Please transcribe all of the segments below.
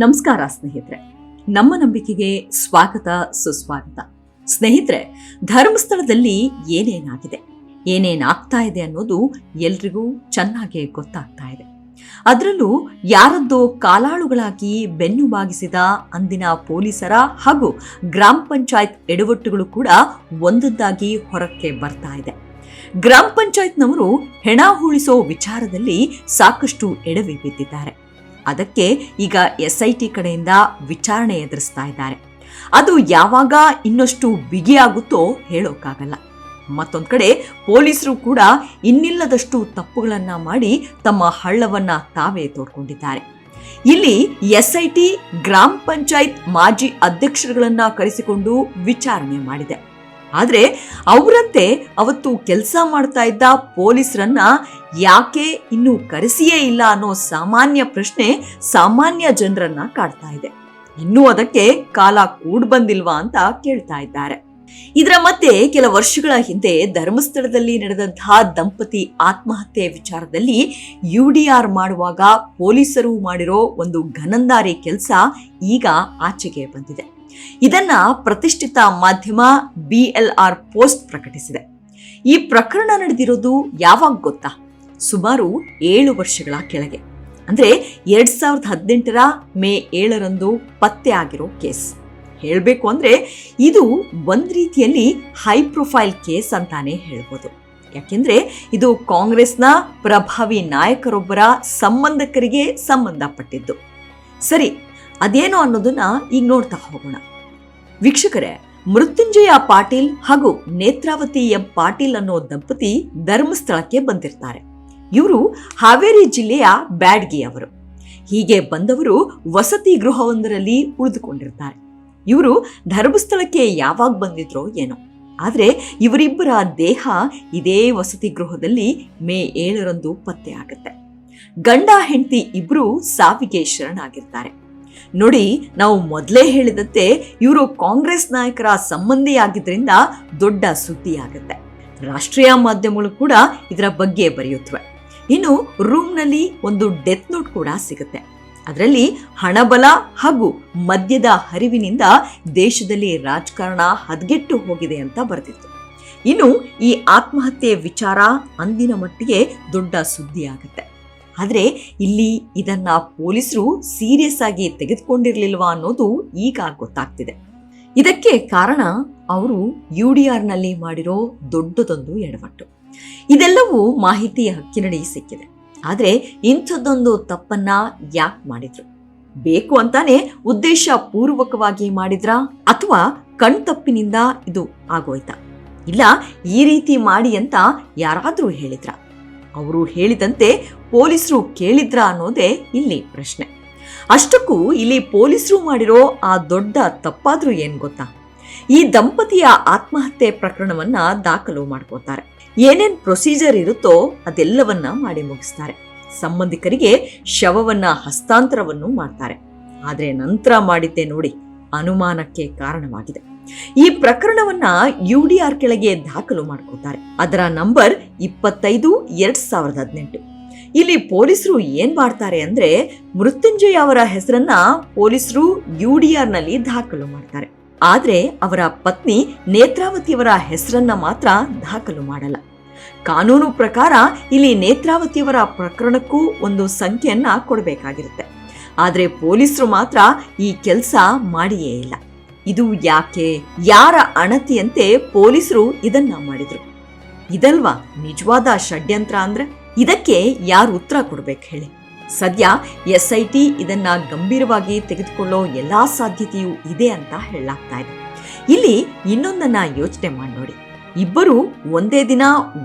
ನಮಸ್ಕಾರ ಸ್ನೇಹಿತರೆ, ನಮ್ಮ ನಂಬಿಕೆಗೆ ಸ್ವಾಗತ ಸುಸ್ವಾಗತ. ಸ್ನೇಹಿತರೆ, ಧರ್ಮಸ್ಥಳದಲ್ಲಿ ಏನೇನಾಗಿದೆ, ಏನೇನಾಗ್ತಾ ಇದೆ ಅನ್ನೋದು ಎಲ್ರಿಗೂ ಚೆನ್ನಾಗಿ ಗೊತ್ತಾಗ್ತಾ ಇದೆ. ಅದರಲ್ಲೂ ಯಾರದ್ದೋ ಕಾಲಾಳುಗಳಾಗಿ ಬೆನ್ನು ಬಾಗಿಸಿದ ಅಂದಿನ ಪೊಲೀಸರ ಹಾಗೂ ಗ್ರಾಮ ಪಂಚಾಯತ್ ಎಡವಟ್ಟುಗಳು ಕೂಡ ಒಂದೊಂದಾಗಿ ಹೊರಕ್ಕೆ ಬರ್ತಾ ಇದೆ. ಗ್ರಾಮ ಪಂಚಾಯತ್ನವರು ಹೆಣ ಹೂಳಿಸೋ ವಿಚಾರದಲ್ಲಿ ಸಾಕಷ್ಟು ಎಡವಿ ಬಿದ್ದಿದ್ದಾರೆ. ಅದಕ್ಕೆ ಈಗ SIT ಕಡೆಯಿಂದ ವಿಚಾರಣೆ ಎದುರಿಸ್ತಾ ಇದ್ದಾರೆ. ಅದು ಯಾವಾಗ ಇನ್ನಷ್ಟು ಬಿಗಿಯಾಗುತ್ತೋ ಹೇಳೋಕ್ಕಾಗಲ್ಲ. ಮತ್ತೊಂದು ಕಡೆ ಪೊಲೀಸರು ಕೂಡ ಇನ್ನಿಲ್ಲದಷ್ಟು ತಪ್ಪುಗಳನ್ನ ಮಾಡಿ ತಮ್ಮ ಹಳ್ಳವನ್ನ ತಾವೇ ತೋಡ್ಕೊಂಡಿದ್ದಾರೆ. ಇಲ್ಲಿ SIT ಗ್ರಾಮ ಪಂಚಾಯತ್ ಮಾಜಿ ಅಧ್ಯಕ್ಷರುಗಳನ್ನ ಕರೆಸಿಕೊಂಡು ವಿಚಾರಣೆ ಮಾಡಿದೆ. ಆದ್ರೆ ಅವರಂತೆ ಅವತ್ತು ಕೆಲಸ ಮಾಡ್ತಾ ಇದ್ದ ಪೊಲೀಸರನ್ನ ಯಾಕೆ ಇನ್ನೂ ಕರೆಸಿಯೇ ಇಲ್ಲ ಅನ್ನೋ ಸಾಮಾನ್ಯ ಪ್ರಶ್ನೆ ಸಾಮಾನ್ಯ ಜನರನ್ನ ಕಾಡ್ತಾ ಇದೆ. ಇನ್ನೂ ಅದಕ್ಕೆ ಕಾಲ ಕೂಡ್ ಬಂದಿಲ್ವಾ ಅಂತ ಕೇಳ್ತಾ ಇದ್ದಾರೆ. ಇದರ ಮಧ್ಯೆ ಕೆಲ ವರ್ಷಗಳ ಹಿಂದೆ ಧರ್ಮಸ್ಥಳದಲ್ಲಿ ನಡೆದಂತಹ ದಂಪತಿ ಆತ್ಮಹತ್ಯೆ ವಿಚಾರದಲ್ಲಿ UDR ಮಾಡುವಾಗ ಪೊಲೀಸರು ಮಾಡಿರೋ ಒಂದು ಘನಂದಾರಿ ಕೆಲಸ ಈಗ ಆಚೆಗೆ ಬಂದಿದೆ. ಇದನ್ನ ಪ್ರತಿಷ್ಠಿತ ಮಾಧ್ಯಮ BLR ಪೋಸ್ಟ್ ಪ್ರಕಟಿಸಿದೆ. ಈ ಪ್ರಕರಣ ನಡೆದಿರೋದು ಯಾವಾಗ ಗೊತ್ತಾ? ಸುಮಾರು 7 ವರ್ಷಗಳ ಕೆಳಗೆ, ಅಂದ್ರೆ 2018 ಮೇ 7 ಪತ್ತೆ ಆಗಿರೋ ಕೇಸ್. ಹೇಳ್ಬೇಕು ಅಂದ್ರೆ ಇದು ಒಂದ್ ರೀತಿಯಲ್ಲಿ ಹೈ ಪ್ರೊಫೈಲ್ ಕೇಸ್ ಅಂತಾನೆ ಹೇಳ್ಬೋದು. ಯಾಕೆಂದ್ರೆ ಇದು ಕಾಂಗ್ರೆಸ್ನ ಪ್ರಭಾವಿ ನಾಯಕರೊಬ್ಬರ ಸಂಬಂಧಿಕರಿಗೆ ಸಂಬಂಧಪಟ್ಟಿದ್ದು. ಸರಿ, ಅದೇನೋ ಅನ್ನೋದನ್ನ ಈಗ ನೋಡ್ತಾ ಹೋಗೋಣ. ವೀಕ್ಷಕರೇ, ಮೃತ್ಯುಂಜಯ ಪಾಟೀಲ್ ಹಾಗೂ ನೇತ್ರಾವತಿ ಎಂ ಪಾಟೀಲ್ ಅನ್ನೋ ದಂಪತಿ ಧರ್ಮಸ್ಥಳಕ್ಕೆ ಬಂದಿರ್ತಾರೆ. ಇವರು ಹಾವೇರಿ ಜಿಲ್ಲೆಯ ಬ್ಯಾಡ್ಗಿ ಅವರು. ಹೀಗೆ ಬಂದವರು ವಸತಿ ಗೃಹವೊಂದರಲ್ಲಿ ಉಳಿದುಕೊಂಡಿರ್ತಾರೆ. ಇವರು ಧರ್ಮಸ್ಥಳಕ್ಕೆ ಯಾವಾಗ ಬಂದಿದ್ರೋ ಏನೋ, ಆದ್ರೆ ಇವರಿಬ್ಬರ ದೇಹ ಇದೇ ವಸತಿ ಗೃಹದಲ್ಲಿ ಮೇ 7 ಪತ್ತೆ ಆಗುತ್ತೆ. ಗಂಡ ಹೆಂಡತಿ ಇಬ್ರು ಸಾವಿಗೆ ಶರಣಾಗಿರ್ತಾರೆ. ನೋಡಿ, ನಾವು ಮೊದಲೇ ಹೇಳಿದಂತೆ ಇವರು ಕಾಂಗ್ರೆಸ್ ನಾಯಕರ ಸಂಬಂಧಿಯಾಗಿದ್ರಿಂದ ದೊಡ್ಡ ಸುದ್ದಿ ಆಗುತ್ತೆ. ರಾಷ್ಟ್ರೀಯ ಮಾಧ್ಯಮಗಳು ಕೂಡ ಇದರ ಬಗ್ಗೆ ಬರೆಯುತ್ತವೆ. ಇನ್ನು ರೂಮ್ನಲ್ಲಿ ಒಂದು ಡೆತ್ ನೋಟ್ ಕೂಡ ಸಿಗುತ್ತೆ. ಅದರಲ್ಲಿ ಹಣಬಲ ಹಾಗೂ ಮದ್ಯದ ಹರಿವಿನಿಂದ ದೇಶದಲ್ಲಿ ರಾಜಕಾರಣ ಹದಗೆಟ್ಟು ಹೋಗಿದೆ ಅಂತ ಬರೆದಿತ್ತು. ಇನ್ನು ಈ ಆತ್ಮಹತ್ಯೆ ವಿಚಾರ ಅಂದಿನ ಮಟ್ಟಿಗೆ ದೊಡ್ಡ ಸುದ್ದಿ ಆಗುತ್ತೆ. ಆದ್ರೆ ಇಲ್ಲಿ ಇದನ್ನ ಪೊಲೀಸರು ಸೀರಿಯಸ್ ಆಗಿ ತೆಗೆದುಕೊಂಡಿರ್ಲಿಲ್ವಾ ಅನ್ನೋದು ಈಗ ಗೊತ್ತಾಗ್ತಿದೆ. ಇದಕ್ಕೆ ಕಾರಣ ಅವರು UDR ನಲ್ಲಿ ಮಾಡಿರೋ ದೊಡ್ಡದೊಂದು ಎಡವಟ್ಟು. ಇದೆಲ್ಲವೂ ಮಾಹಿತಿ ಹಕ್ಕಿನಡಿ ಸಿಕ್ಕಿದೆ. ಆದ್ರೆ ಇಂಥದ್ದೊಂದು ತಪ್ಪನ್ನ ಯಾಕೆ ಮಾಡಿದ್ರು? ಬೇಕು ಅಂತಾನೆ ಉದ್ದೇಶ ಪೂರ್ವಕವಾಗಿ ಮಾಡಿದ್ರಾ ಅಥವಾ ಕಣ್ತಪ್ಪಿನಿಂದ ಇದು ಆಗೋಯ್ತಾ? ಇಲ್ಲ, ಈ ರೀತಿ ಮಾಡಿ ಅಂತ ಯಾರಾದ್ರೂ ಹೇಳಿದ್ರ? ಅವರು ಹೇಳಿದಂತೆ ಪೊಲೀಸರು ಕೇಳಿದ್ರ ಅನ್ನೋದೇ ಇಲ್ಲಿ ಪ್ರಶ್ನೆ. ಅಷ್ಟಕ್ಕೂ ಇಲ್ಲಿ ಪೊಲೀಸರು ಮಾಡಿರೋ ಆ ದೊಡ್ಡ ತಪ್ಪಾದ್ರೂ ಏನ್ ಗೊತ್ತಾ? ಈ ದಂಪತಿಯ ಆತ್ಮಹತ್ಯೆ ಪ್ರಕರಣವನ್ನ ದಾಖಲು ಮಾಡ್ಕೋತಾರೆ. ಏನೇನ್ ಪ್ರೊಸೀಜರ್ ಇರುತ್ತೋ ಅದೆಲ್ಲವನ್ನ ಮಾಡಿ ಮುಗಿಸ್ತಾರೆ. ಸಂಬಂಧಿಕರಿಗೆ ಶವವನ್ನ ಹಸ್ತಾಂತರವನ್ನು ಮಾಡ್ತಾರೆ. ಆದ್ರೆ ನಂತರ ಮಾಡಿದ್ದೆ ನೋಡಿ ಅನುಮಾನಕ್ಕೆ ಕಾರಣವಾಗಿದೆ. ಈ ಪ್ರಕರಣವನ್ನ UDR ಕೆಳಗೆ ದಾಖಲು ಮಾಡ್ಕೋತಾರೆ. ಅದರ ನಂಬರ್ 25/2018. ಇಲ್ಲಿ ಪೊಲೀಸರು ಏನ್ ಮಾಡ್ತಾರೆ ಅಂದ್ರೆ, ಮೃತ್ಯುಂಜಯ ಅವರ ಹೆಸರನ್ನ ಪೊಲೀಸರು UDR ನಲ್ಲಿ ದಾಖಲು ಮಾಡ್ತಾರೆ. ಆದ್ರೆ ಅವರ ಪತ್ನಿ ನೇತ್ರಾವತಿಯವರ ಹೆಸರನ್ನ ಮಾತ್ರ ದಾಖಲು ಮಾಡಲ್ಲ. ಕಾನೂನು ಪ್ರಕಾರ ಇಲ್ಲಿ ನೇತ್ರಾವತಿಯವರ ಪ್ರಕರಣಕ್ಕೂ ಒಂದು ಸಂಖ್ಯೆಯನ್ನ ಕೊಡಬೇಕಾಗಿರುತ್ತೆ. ಆದ್ರೆ ಪೊಲೀಸರು ಮಾತ್ರ ಈ ಕೆಲಸ ಮಾಡಿಯೇ ಇಲ್ಲ. ಇದು ಯಾಕೆ? ಯಾರ ಅಣತಿಯಂತೆ ಪೊಲೀಸರು ಇದನ್ನ ಮಾಡಿದ್ರು? ಇದಲ್ವಾ ನಿಜವಾದ ಷಡ್ಯಂತ್ರ ಅಂದ್ರೆ? ಇದಕ್ಕೆ ಯಾರು ಉತ್ತರ ಕೊಡ್ಬೇಕು ಹೇಳಿ? ಸದ್ಯ SIT ಇದನ್ನ ಗಂಭೀರವಾಗಿ ತೆಗೆದುಕೊಳ್ಳೋ ಎಲ್ಲಾ ಸಾಧ್ಯತೆಯೂ ಇದೆ ಅಂತ ಹೇಳಲಾಗ್ತಾ ಇದೆ. ಇಲ್ಲಿ ಇನ್ನೊಂದನ್ನ ಯೋಚನೆ ಮಾಡಿ ನೋಡಿ. ಇಬ್ಬರು ಒಂದೇ ದಿನ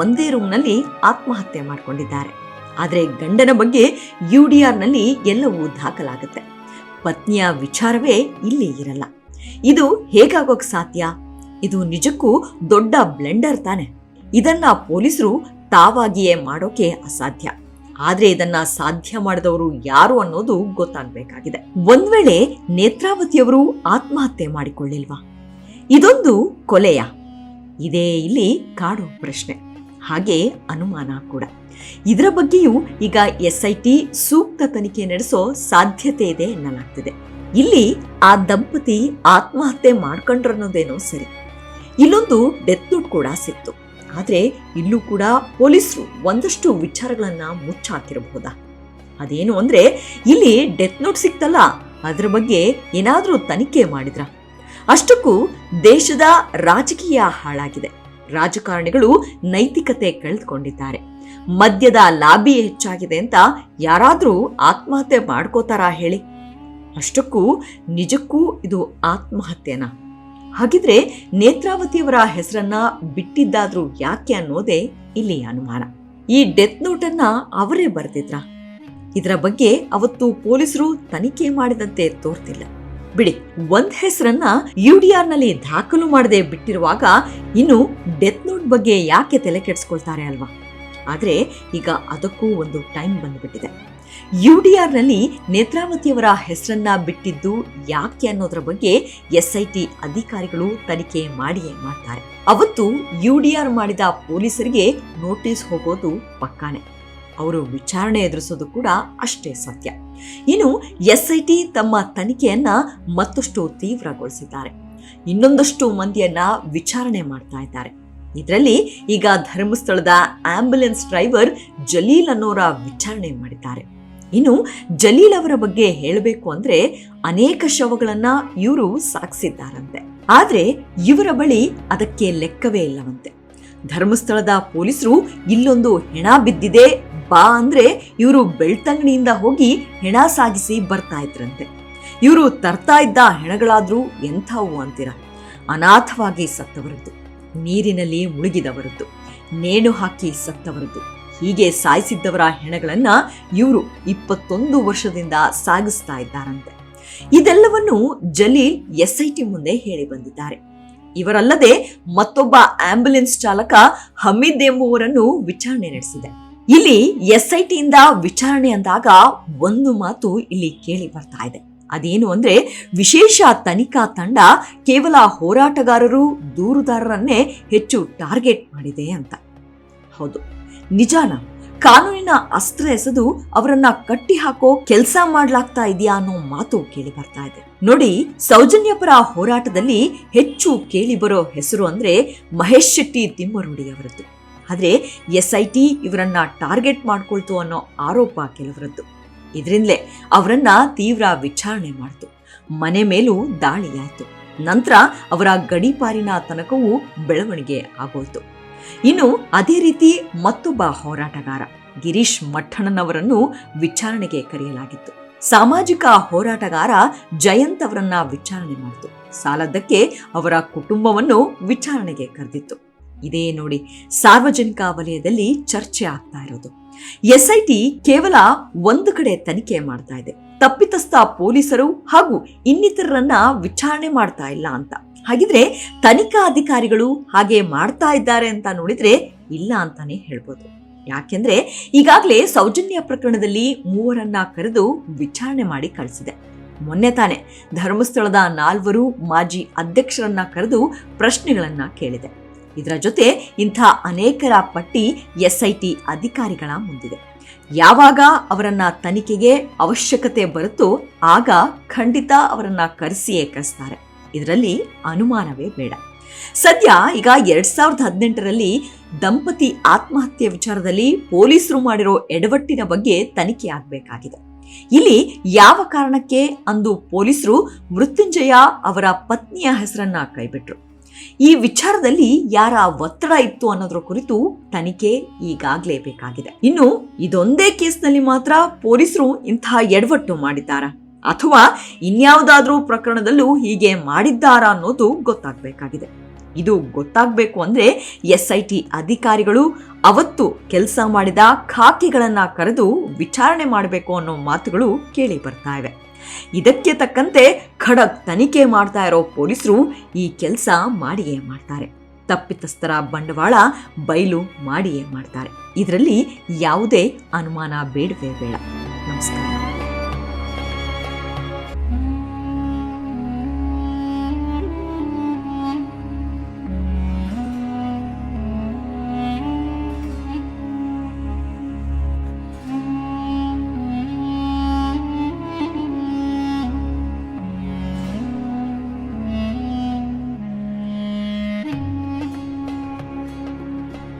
ಒಂದೇ ರೂಮ್ನಲ್ಲಿ ಆತ್ಮಹತ್ಯೆ ಮಾಡ್ಕೊಂಡಿದ್ದಾರೆ. ಆದ್ರೆ ಗಂಡನ ಬಗ್ಗೆ UDR ನಲ್ಲಿ ಎಲ್ಲವೂ ದಾಖಲಾಗುತ್ತೆ. ಪತ್ನಿಯ ವಿಚಾರವೇ ಇಲ್ಲಿ ಇರಲ್ಲ. ಇದು ಹೇಗಾಗೋಕ್ ಸಾಧ್ಯ? ಇದು ನಿಜಕ್ಕೂ ದೊಡ್ಡ ಬ್ಲೆಂಡರ್ ತಾನೆ. ಇದನ್ನ ಪೊಲೀಸರು ತಾವಾಗಿಯೇ ಮಾಡೋಕೆ ಅಸಾಧ್ಯ. ಆದ್ರೆ ಇದನ್ನ ಸಾಧ್ಯ ಮಾಡಿದವರು ಯಾರು ಅನ್ನೋದು ಗೊತ್ತಾಗಬೇಕಾಗಿದೆ. ಒಂದ್ ವೇಳೆ ನೇತ್ರಾವತಿಯವರು ಆತ್ಮಹತ್ಯೆ ಮಾಡಿಕೊಳ್ಳಿಲ್ವಾ? ಇದೊಂದು ಕೊಲೆಯ? ಇದೇ ಇಲ್ಲಿ ಕಾಡೋ ಪ್ರಶ್ನೆ. ಹಾಗೆ ಅನುಮಾನ ಕೂಡ. ಇದರ ಬಗ್ಗೆಯೂ ಈಗ SIT ಸೂಕ್ತ ತನಿಖೆ ನಡೆಸೋ ಸಾಧ್ಯತೆ ಇದೆ ಎನ್ನಲಾಗ್ತಿದೆ. ಇಲ್ಲಿ ಆ ದಂಪತಿ ಆತ್ಮಹತ್ಯೆ ಮಾಡ್ಕೊಂಡ್ರನ್ನೋದೇನೋ ಸರಿ, ಇಲ್ಲೊಂದು ಡೆತ್ ನೋಟ್ ಕೂಡ ಸಿಕ್ತು. ಆದ್ರೆ ಇಲ್ಲೂ ಕೂಡ ಪೊಲೀಸರು ಒಂದಷ್ಟು ವಿಚಾರಗಳನ್ನ ಮುಚ್ಚಾಕಿರಬಹುದಾ? ಅದೇನು ಅಂದ್ರೆ, ಇಲ್ಲಿ ಡೆತ್ ನೋಟ್ ಸಿಕ್ತಲ್ಲ, ಅದರ ಬಗ್ಗೆ ಏನಾದ್ರೂ ತನಿಖೆ ಮಾಡಿದ್ರ? ಅಷ್ಟಕ್ಕೂ ದೇಶದ ರಾಜಕೀಯ ಹಾಳಾಗಿದೆ. ರಾಜಕಾರಣಿಗಳು ನೈತಿಕತೆ ಕಳೆದುಕೊಂಡಿದ್ದಾರೆ. ಮದ್ಯದ ಲಾಬಿ ಹೆಚ್ಚಾಗಿದೆ ಅಂತ ಯಾರಾದ್ರೂ ಆತ್ಮಹತ್ಯೆ ಮಾಡ್ಕೋತಾರಾ ಹೇಳಿ? ಅಷ್ಟಕ್ಕೂ ನಿಜಕ್ಕೂ ಇದು ಆತ್ಮಹತ್ಯೆನಾ? ಹಾಗಿದ್ರೆ ನೇತ್ರಾವತಿಯವರ ಹೆಸರನ್ನ ಬಿಟ್ಟಿದ್ದಾದ್ರೂ ಯಾಕೆ ಅನ್ನೋದೇ ಇಲ್ಲಿ ಅನುಮಾನ. ಈ ಡೆತ್ ನೋಟನ್ನ ಅವರೇ ಬರೆದಿದ್ರ? ಇದರ ಬಗ್ಗೆ ಅವತ್ತು ಪೊಲೀಸರು ತನಿಖೆ ಮಾಡಿದಂತೆ ತೋರ್ತಿಲ್ಲ. ಬಿಡಿ, ಒಂದ್ ಹೆಸರನ್ನ UDR ನಲ್ಲಿ ದಾಖಲು ಮಾಡದೆ ಬಿಟ್ಟಿರುವಾಗ ಇನ್ನು ಡೆತ್ ನೋಟ್ ಬಗ್ಗೆ ಯಾಕೆ ತಲೆ ಕೆಡಿಸ್ಕೊಳ್ತಾರೆ ಅಲ್ವಾ? ಆದ್ರೆ ಈಗ ಅದಕ್ಕೂ ಒಂದು ಟೈಮ್ ಬಂದ್ಬಿಟ್ಟಿದೆ. UDR ನಲ್ಲಿ ನೇತ್ರಾವತಿಯವರ ಹೆಸರನ್ನ ಬಿಟ್ಟಿದ್ದು ಯಾಕೆ ಅನ್ನೋದ್ರ ಬಗ್ಗೆ SIT ಅಧಿಕಾರಿಗಳು ತನಿಖೆ ಮಾಡಿಯೇ ಮಾಡ್ತಾರೆ. ಅವತ್ತು UDR ಮಾಡಿದ ಪೊಲೀಸರಿಗೆ ನೋಟಿಸ್ ಹೋಗೋದು ಪಕ್ಕಾನೆ. ಅವರು ವಿಚಾರಣೆ ಎದುರಿಸೋದು ಕೂಡ ಅಷ್ಟೇ ಸತ್ಯ. ಇನ್ನು SIT ತಮ್ಮ ತನಿಖೆಯನ್ನ ಮತ್ತಷ್ಟು ತೀವ್ರಗೊಳಿಸಿದ್ದಾರೆ. ಇನ್ನೊಂದಷ್ಟು ಮಂದಿಯನ್ನ ವಿಚಾರಣೆ ಮಾಡ್ತಾ ಇದ್ದಾರೆ. ಇದರಲ್ಲಿ ಈಗ ಧರ್ಮಸ್ಥಳದ ಆಂಬ್ಯುಲೆನ್ಸ್ ಡ್ರೈವರ್ ಜಲೀಲ್ ಅನ್ನೋರ ವಿಚಾರಣೆ ಮಾಡಿದ್ದಾರೆ. ಇನ್ನು ಜಲೀಲ್ ಅವರ ಬಗ್ಗೆ ಹೇಳಬೇಕು ಅಂದ್ರೆ ಅನೇಕ ಶವಗಳನ್ನ ಇವರು ಸಾಗಿಸಿದ್ದಾರಂತೆ. ಆದ್ರೆ ಇವರ ಬಳಿ ಅದಕ್ಕೆ ಲೆಕ್ಕವೇ ಇಲ್ಲವಂತೆ. ಧರ್ಮಸ್ಥಳದ ಪೊಲೀಸರು ಇಲ್ಲೊಂದು ಹೆಣ ಬಿದ್ದಿದೆ ಬಾ ಅಂದ್ರೆ ಇವರು ಬೆಳ್ತಂಗಡಿಯಿಂದ ಹೋಗಿ ಹೆಣ ಸಾಗಿಸಿ ಬರ್ತಾ ಇದ್ರಂತೆ. ಇವರು ತರ್ತಾ ಇದ್ದ ಹೆಣಗಳಾದ್ರೂ ಎಂಥವು ಅಂತೀರ? ಅನಾಥವಾಗಿ ಸತ್ತವರದ್ದು, ನೀರಿನಲ್ಲಿ ಮುಳುಗಿದವರದ್ದು, ನೇಣು ಹಾಕಿ ಸತ್ತವರದ್ದು, ಹೀಗೆ ಸಾಯಿಸಿದ್ದವರ ಹೆಣಗಳನ್ನ ಇವರು 21 ವರ್ಷದಿಂದ ಸಾಗಿಸ್ತಾ ಇದ್ದಾರಂತೆ. ಇದೆಲ್ಲವನ್ನು ಜಲೀಲ್ SIT ಮುಂದೆ ಹೇಳಿ ಬಂದಿದ್ದಾರೆ. ಇವರಲ್ಲದೆ ಮತ್ತೊಬ್ಬ ಆಂಬ್ಯುಲೆನ್ಸ್ ಚಾಲಕ ಹಮೀದ್ ಎಂಬುವರನ್ನು ವಿಚಾರಣೆ ನಡೆಸಿದೆ. ಇಲ್ಲಿ SIT ಇಂದ ವಿಚಾರಣೆ ಅಂದಾಗ ಒಂದು ಮಾತು ಇಲ್ಲಿ ಕೇಳಿ ಬರ್ತಾ ಇದೆ. ಅದೇನು ಅಂದ್ರೆ, ವಿಶೇಷ ತನಿಖಾ ತಂಡ ಕೇವಲ ಹೋರಾಟಗಾರರು, ದೂರುದಾರರನ್ನೇ ಹೆಚ್ಚು ಟಾರ್ಗೆಟ್ ಮಾಡಿದೆ ಅಂತ. ಹೌದು, ನಿಜಾನ? ಕಾನೂನಿನ ಅಸ್ತ್ರ ಎಸೆದು ಅವರನ್ನ ಕಟ್ಟಿ ಹಾಕೋ ಕೆಲಸ ಮಾಡ್ಲಾಗ್ತಾ ಇದೆಯಾ ಅನ್ನೋ ಮಾತು ಕೇಳಿ ಬರ್ತಾ ಇದೆ. ನೋಡಿ, ಸೌಜನ್ಯಪರ ಹೋರಾಟದಲ್ಲಿ ಹೆಚ್ಚು ಕೇಳಿ ಬರೋ ಹೆಸರು ಅಂದ್ರೆ ಮಹೇಶ್ ಶೆಟ್ಟಿ ತಿಮ್ಮರುಡಿ ಅವರದ್ದು. ಆದ್ರೆ SIT ಇವರನ್ನ ಟಾರ್ಗೆಟ್ ಮಾಡ್ಕೊಳ್ತು ಅನ್ನೋ ಆರೋಪ ಕೆಲವರದ್ದು. ಇದರಿಂದಲೇ ಅವರನ್ನ ತೀವ್ರ ವಿಚಾರಣೆ ಮಾಡ್ತು. ಮನೆ ಮೇಲೂ ದಾಳಿಯಾಯ್ತು. ನಂತರ ಅವರ ಗಡೀಪಾರಿನ ತನಕವೂ ಬೆಳವಣಿಗೆ ಆಗೋಯ್ತು. ಇನ್ನು ಅದೇ ರೀತಿ ಮತ್ತೊಬ್ಬ ಹೋರಾಟಗಾರ ಗಿರೀಶ್ ಮಠಣ್ಣನವರನ್ನು ವಿಚಾರಣೆಗೆ ಕರೆಯಲಾಗಿತ್ತು. ಸಾಮಾಜಿಕ ಹೋರಾಟಗಾರ ಜಯಂತ್ ಅವರನ್ನ ವಿಚಾರಣೆ ಮಾಡಿತು. ಸಾಲದ್ದಕ್ಕೆ ಅವರ ಕುಟುಂಬವನ್ನು ವಿಚಾರಣೆಗೆ ಕರೆದಿತ್ತು. ಇದೇ ನೋಡಿ ಸಾರ್ವಜನಿಕ ವಲಯದಲ್ಲಿ ಚರ್ಚೆ ಆಗ್ತಾ ಇರೋದು. SIT ಕೇವಲ ಒಂದು ಕಡೆ ತನಿಖೆ ಮಾಡ್ತಾ ಇದೆ, ತಪ್ಪಿತಸ್ಥ ಪೊಲೀಸರು ಹಾಗೂ ಇನ್ನಿತರರನ್ನ ವಿಚಾರಣೆ ಮಾಡ್ತಾ ಇಲ್ಲ ಅಂತ. ಹಾಗಿದ್ರೆ ತನಿಖಾ ಅಧಿಕಾರಿಗಳು ಹಾಗೆ ಮಾಡ್ತಾ ಇದ್ದಾರೆ ಅಂತ ನೋಡಿದ್ರೆ ಇಲ್ಲ ಅಂತಾನೆ ಹೇಳ್ಬೋದು. ಯಾಕೆಂದ್ರೆ ಈಗಾಗಲೇ ಸೌಜನ್ಯ ಪ್ರಕರಣದಲ್ಲಿ 3 ಕರೆದು ವಿಚಾರಣೆ ಮಾಡಿ ಕಳಿಸಿದೆ. ಮೊನ್ನೆ ತಾನೆ ಧರ್ಮಸ್ಥಳದ 4 ಮಾಜಿ ಅಧ್ಯಕ್ಷರನ್ನ ಕರೆದು ಪ್ರಶ್ನೆಗಳನ್ನ ಕೇಳಿದೆ. ಇದರ ಜೊತೆ ಇಂಥ ಅನೇಕರ ಪಟ್ಟಿ SIT ಅಧಿಕಾರಿಗಳ ಮುಂದಿದೆ. ಯಾವಾಗ ಅವರನ್ನ ತನಿಖೆಗೆ ಅವಶ್ಯಕತೆ ಬರುತ್ತೋ ಆಗ ಖಂಡಿತ ಅವರನ್ನ ಕರೆಸಿಯೇ ಕರೆಸ್ತಾರೆ. ಇದರಲ್ಲಿ ಅನುಮಾನವೇ ಬೇಡ. ಸದ್ಯ ಈಗ 2018ರಲ್ಲಿ ದಂಪತಿ ಆತ್ಮಹತ್ಯೆ ವಿಚಾರದಲ್ಲಿ ಪೊಲೀಸರು ಮಾಡಿರೋ ಎಡವಟ್ಟಿನ ಬಗ್ಗೆ ತನಿಖೆ ಆಗಬೇಕಾಗಿದೆ. ಇಲ್ಲಿ ಯಾವ ಕಾರಣಕ್ಕೆ ಅಂದು ಪೊಲೀಸರು ಮೃತ್ಯುಂಜಯ ಅವರ ಪತ್ನಿಯ ಹೆಸರನ್ನ ಕೈಬಿಟ್ರು, ಈ ವಿಚಾರದಲ್ಲಿ ಯಾರ ಒತ್ತಡ ಇತ್ತು ಅನ್ನೋದ್ರ ಕುರಿತು ತನಿಖೆ ಈಗಾಗಲೇ ಬೇಕಾಗಿದೆ. ಇನ್ನು ಇದೊಂದೇ ಕೇಸ್ನಲ್ಲಿ ಮಾತ್ರ ಪೊಲೀಸರು ಇಂಥ ಎಡವಟ್ಟು ಮಾಡಿದ್ದಾರಾ ಅಥವಾ ಇನ್ಯಾವುದಾದ್ರೂ ಪ್ರಕರಣದಲ್ಲೂ ಹೀಗೆ ಮಾಡಿದ್ದಾರಾ ಅನ್ನೋದು ಗೊತ್ತಾಗಬೇಕಾಗಿದೆ. ಇದು ಗೊತ್ತಾಗಬೇಕು ಅಂದ್ರೆ SIT ಅಧಿಕಾರಿಗಳು ಅವತ್ತು ಕೆಲಸ ಮಾಡಿದ ಖಾಕಿಗಳನ್ನ ಕರೆದು ವಿಚಾರಣೆ ಮಾಡಬೇಕು ಅನ್ನೋ ಮಾತುಗಳು ಕೇಳಿ ಬರ್ತಾ ಇವೆ. ಇದಕ್ಕೆ ತಕ್ಕಂತೆ ಖಡಕ್ ತನಿಖೆ ಮಾಡ್ತಾ ಇರೋ ಪೊಲೀಸರು ಈ ಕೆಲಸ ಮಾಡಿಯೇ ಮಾಡ್ತಾರೆ. ತಪ್ಪಿತಸ್ಥರ ಬಂಡವಾಳ ಬಯಲು ಮಾಡಿಯೇ ಮಾಡ್ತಾರೆ. ಇದರಲ್ಲಿ ಯಾವುದೇ ಅನುಮಾನ ಬೇಡವೇ ಬೇಡ. ನಮಸ್ಕಾರ.